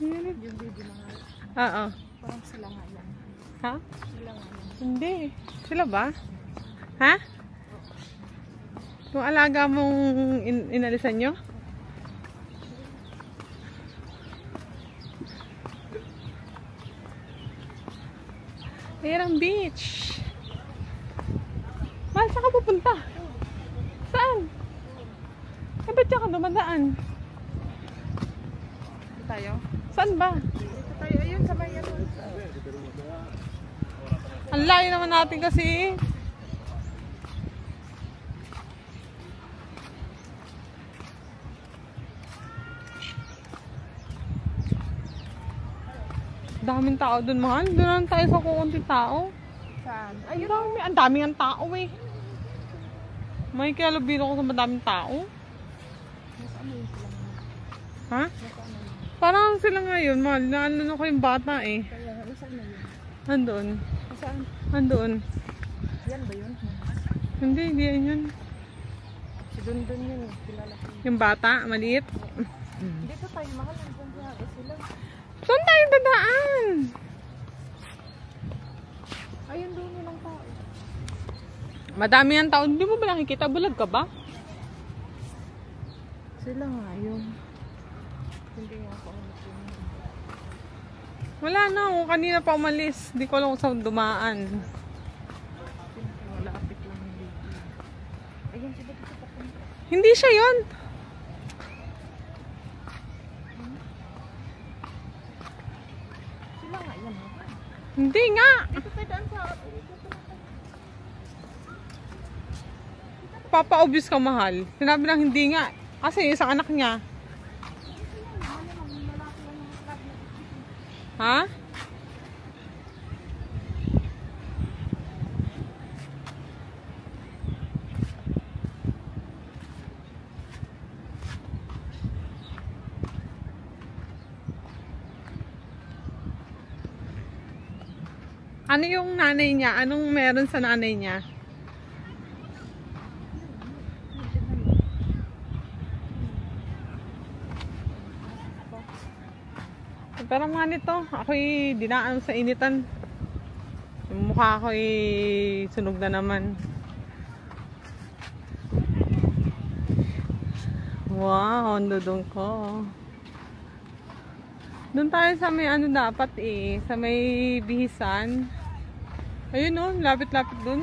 Yung baby mga. Oo. Parang sila nga yan. Ha? Sila nga yan. Hindi. Sila ba? Ha? Yung alaga mong inalisan nyo? Ayan ang beach. Mahal, saan ka pupunta? Saan? Eh, ba't ka dumadaan? Dito tayo. Saan ba? Dito tayo. Ayun, sa bayan. Ang layo naman natin kasi. Daming tao dun, mahal. Doon lang tayo sa kukunting tao. Saan? Ayun, ang daming ang tao eh. May kilabiro ko sa madaming tao. Nasaan na yun sila ngayon? Ha? Nasaan na yun? Parang sila ngayon, mahal. Naano ko yung bata eh. Kaya, nasaan na yun? Andun. Nasaan? Andun. Yan ba yun? Hindi yan yun. Si Dundun yun. Kilala ko. Yung bata, maliit. Dito tayo, mahal. Nandun sila. Saan tayo dadaan? Ayun doon nilang tao. Madami ang tao. Hindi mo ba nakikita? Bulag ka ba? Sila nga yun. Hindi nga ako Wala na. Oh. Kanina pa umalis. Hindi ko alam kung saan dumaan. malapit lang yung baby. Ayun sila dito papunta. Hindi siya yun. Sila nga yan. Hindi nga. Dito tayo daan sa... Papa-obvious ka, mahal. Sinabi lang hindi nga. Kasi isang anak niya. Ha? Ano yung nanay niya? Anong meron sa nanay niya? Pero mga nito, ako'y dinaan sa initan. Yung mukha ako'y sunog na naman. Wow, ang dudong ko. Doon tayo sa may ano dapat eh, sa may bihisan. Ayun oh, lapit-lapit doon.